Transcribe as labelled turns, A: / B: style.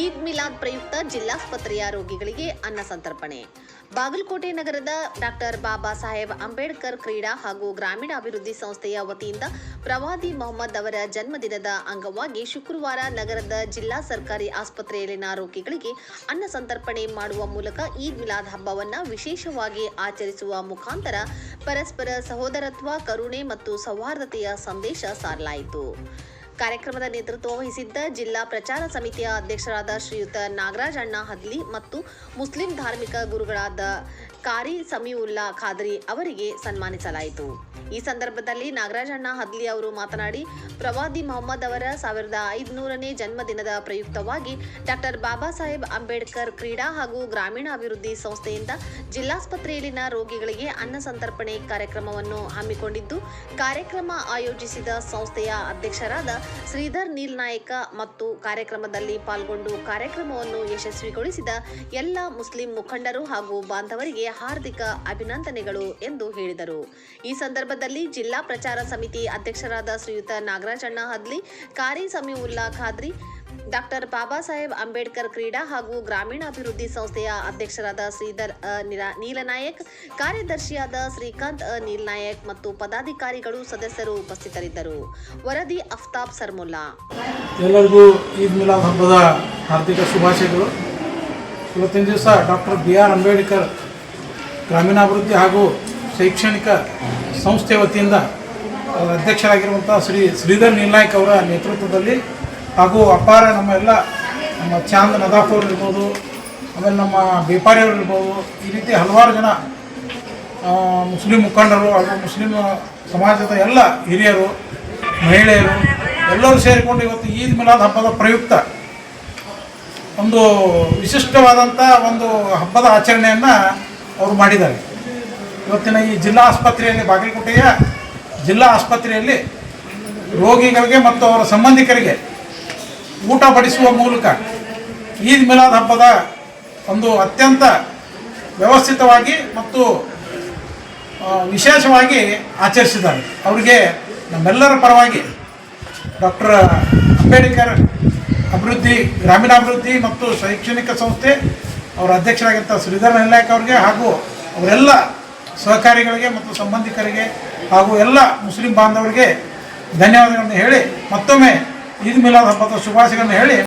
A: ಈದ್ ಮಿಲಾದ್ ಪ್ರಯುಕ್ತ ಜಿಲ್ಲಾಸ್ಪತ್ರೆಯ ರೋಗಿಗಳಿಗೆ ಅನ್ನ ಸಂತರ್ಪಣೆ. ಬಾಗಲಕೋಟೆ ನಗರದ ಡಾಕ್ಟರ್ ಬಾಬಾ ಸಾಹೇಬ್ ಅಂಬೇಡ್ಕರ್ ಕ್ರೀಡಾ ಹಾಗೂ ಗ್ರಾಮೀಣಾಭಿವೃದ್ಧಿ ಸಂಸ್ಥೆಯ ವತಿಯಿಂದ ಪ್ರವಾದಿ ಮೊಹಮ್ಮದ್ ಅವರ ಜನ್ಮದಿನದ ಅಂಗವಾಗಿ ಶುಕ್ರವಾರ ನಗರದ ಜಿಲ್ಲಾ ಸರ್ಕಾರಿ ಆಸ್ಪತ್ರೆಯಲ್ಲಿನ ರೋಗಿಗಳಿಗೆ ಅನ್ನ ಸಂತರ್ಪಣೆ ಮಾಡುವ ಮೂಲಕ ಈದ್ ಮಿಲಾದ್ ಹಬ್ಬವನ್ನು ವಿಶೇಷವಾಗಿ ಆಚರಿಸುವ ಮುಖಾಂತರ ಪರಸ್ಪರ ಸಹೋದರತ್ವ, ಕರುಣೆ ಮತ್ತು ಸೌಹಾರ್ದತೆಯ ಸಂದೇಶ ಸಾರಲಾಯಿತು. ಕಾರ್ಯಕ್ರಮದ ನೇತೃತ್ವ ವಹಿಸಿದ್ದ ಜಿಲ್ಲಾ ಪ್ರಚಾರ ಸಮಿತಿಯ ಅಧ್ಯಕ್ಷರಾದ ಶ್ರೀಯುತ ನಾಗರಾಜ್ ಅಣ್ಣ ಹದ್ಲಿ ಮತ್ತು ಮುಸ್ಲಿಂ ಧಾರ್ಮಿಕ ಗುರುಗಳಾದ ಕಾರಿ ಸಮೀವುಲ್ಲಾ ಖಾದ್ರಿ ಅವರಿಗೆ ಸನ್ಮಾನಿಸಲಾಯಿತು. ಈ ಸಂದರ್ಭದಲ್ಲಿ ನಾಗರಾಜ್ ಅಣ್ಣ ಹದ್ಲಿ ಅವರು ಮಾತನಾಡಿ, ಪ್ರವಾದಿ ಮೊಹಮ್ಮದ್ ಅವರ 1500ನೇ ಜನ್ಮದಿನದ ಪ್ರಯುಕ್ತವಾಗಿ ಡಾಕ್ಟರ್ ಬಾಬಾ ಸಾಹೇಬ್ ಅಂಬೇಡ್ಕರ್ ಕ್ರೀಡಾ ಹಾಗೂ ಗ್ರಾಮೀಣಾಭಿವೃದ್ಧಿ ಸಂಸ್ಥೆಯಿಂದ ಜಿಲ್ಲಾಸ್ಪತ್ರೆಯಲ್ಲಿನ ರೋಗಿಗಳಿಗೆ ಅನ್ನ ಸಂತರ್ಪಣೆ ಕಾರ್ಯಕ್ರಮವನ್ನು ಹಮ್ಮಿಕೊಂಡಿದ್ದು, ಕಾರ್ಯಕ್ರಮ ಆಯೋಜಿಸಿದ ಸಂಸ್ಥೆಯ ಅಧ್ಯಕ್ಷರಾದ ಶ್ರೀಧರ್ ನೀಲ್ನಾಯಕ ಮತ್ತು ಕಾರ್ಯಕ್ರಮದಲ್ಲಿ ಪಾಲ್ಗೊಂಡು ಕಾರ್ಯಕ್ರಮವನ್ನು ಯಶಸ್ವಿಗೊಳಿಸಿದ ಎಲ್ಲ ಮುಸ್ಲಿಂ ಮುಖಂಡರು ಹಾಗೂ ಬಾಂಧವರಿಗೆ ಹಾರ್ದಿಕ ಅಭಿನಂದನೆಗಳು ಎಂದು ಹೇಳಿದರು. ಈ ಸಂದರ್ಭದಲ್ಲಿ ಜಿಲ್ಲಾ ಪ್ರಚಾರ ಸಮಿತಿ ಅಧ್ಯಕ್ಷರಾದ ಶ್ರೀಯುತ ನಾಗರಾಜ್ ಅಣ್ಣ ಹದ್ಲಿ, ಕಾರಿ ಸಮೀವುಲ್ಲಾ ಖಾದ್ರಿ, ಡಾಕ್ಟರ್ ಬಾಬಾ ಸಾಹೇಬ್ ಅಂಬೇಡ್ಕರ್ ಕ್ರೀಡಾ ಹಾಗೂ ಗ್ರಾಮೀಣಾಭಿವೃದ್ಧಿ ಸಂಸ್ಥೆಯ ಅಧ್ಯಕ್ಷರಾದ ಶ್ರೀಧರ್ ನೀಲನಾಯಕ್, ಕಾರ್ಯದರ್ಶಿಯಾದ ಶ್ರೀಕಾಂತ್ ನೀಲನಾಯಕ್ ಮತ್ತು ಪದಾಧಿಕಾರಿಗಳು ಸದಸ್ಯರು ಉಪಸ್ಥಿತರಿದ್ದರು. ವರದಿ ಅಫ್ತಾಬ್ ಸರ್ಮುಲ್ಲಾ.
B: ಎಲ್ಲರಿಗೂ ಈದ್ ಮಿಲಾದ್ ಹಬ್ಬದ ಹಾರ್ದಿಕ ಶುಭಾಶಯಗಳು. ಇವತ್ತಿನ ದಿವಸ ಡಾಕ್ಟರ್ BR ಅಂಬೇಡ್ಕರ್ ಗ್ರಾಮೀಣಾಭಿವೃದ್ಧಿ ಹಾಗೂ ಶೈಕ್ಷಣಿಕ ಸಂಸ್ಥೆ ವತಿಯಿಂದ ಅಧ್ಯಕ್ಷರಾಗಿರುವಂಥ ಶ್ರೀಧರ್ ನೀಲ್ನಾಯಕ್ ಅವರ ನೇತೃತ್ವದಲ್ಲಿ ಹಾಗೂ ಅಪಾರ ನಮ್ಮ ಚಾಂದ್ ನದಾಫ್ ಅವರು ಇರ್ಬೋದು, ಆಮೇಲೆ ನಮ್ಮ ಬೇಪಾರಿಯವರು ಇರ್ಬೋದು, ಈ ರೀತಿ ಹಲವಾರು ಜನ ಮುಸ್ಲಿಂ ಮುಖಂಡರು ಹಾಗೂ ಮುಸ್ಲಿಂ ಸಮಾಜದ ಎಲ್ಲ ಹಿರಿಯರು, ಮಹಿಳೆಯರು ಎಲ್ಲರೂ ಸೇರಿಕೊಂಡು ಇವತ್ತು ಈದ್ ಮಿಲಾದ್ ಹಬ್ಬದ ಪ್ರಯುಕ್ತ ಒಂದು ವಿಶಿಷ್ಟವಾದಂಥ ಒಂದು ಹಬ್ಬದ ಆಚರಣೆಯನ್ನು ಅವರು ಮಾಡಿದ್ದಾರೆ. ಇವತ್ತಿನ ಈ ಜಿಲ್ಲಾ ಆಸ್ಪತ್ರೆಯಲ್ಲಿ, ಬಾಗಲಕೋಟೆಯ ಜಿಲ್ಲಾ ಆಸ್ಪತ್ರೆಯಲ್ಲಿ ರೋಗಿಗಳಿಗೆ ಮತ್ತು ಅವರ ಸಂಬಂಧಿಕರಿಗೆ ಊಟ ಬಡಿಸುವ ಮೂಲಕ ಈದ್ ಮಿಲಾದ್ ಹಬ್ಬದ ಒಂದು ಅತ್ಯಂತ ವ್ಯವಸ್ಥಿತವಾಗಿ ಮತ್ತು ವಿಶೇಷವಾಗಿ ಆಚರಿಸಿದ್ದಾರೆ. ಅವರಿಗೆ ನಮ್ಮೆಲ್ಲರ ಪರವಾಗಿ ಡಾಕ್ಟರ್ ಅಂಬೇಡ್ಕರ್ ಗ್ರಾಮೀಣಾಭಿವೃದ್ಧಿ ಮತ್ತು ಶೈಕ್ಷಣಿಕ ಸಂಸ್ಥೆ ಅವರ ಅಧ್ಯಕ್ಷರಾಗಿದ್ದ ಶ್ರೀಧರ್ ನೀಲ್ನಾಯಕ್ ಅವರಿಗೆ ಹಾಗೂ ಅವರೆಲ್ಲ ಸಹಕಾರಿಗಳಿಗೆ ಮತ್ತು ಸಂಬಂಧಿಕರಿಗೆ ಹಾಗೂ ಎಲ್ಲ ಮುಸ್ಲಿಂ ಬಾಂಧವರಿಗೆ ಧನ್ಯವಾದಗಳನ್ನು ಹೇಳಿ ಮತ್ತೊಮ್ಮೆ ಈದ್ ಮಿಲಾದ್ ಹಬ್ಬದ ಶುಭಾಶಯಗಳನ್ನು ಹೇಳಿ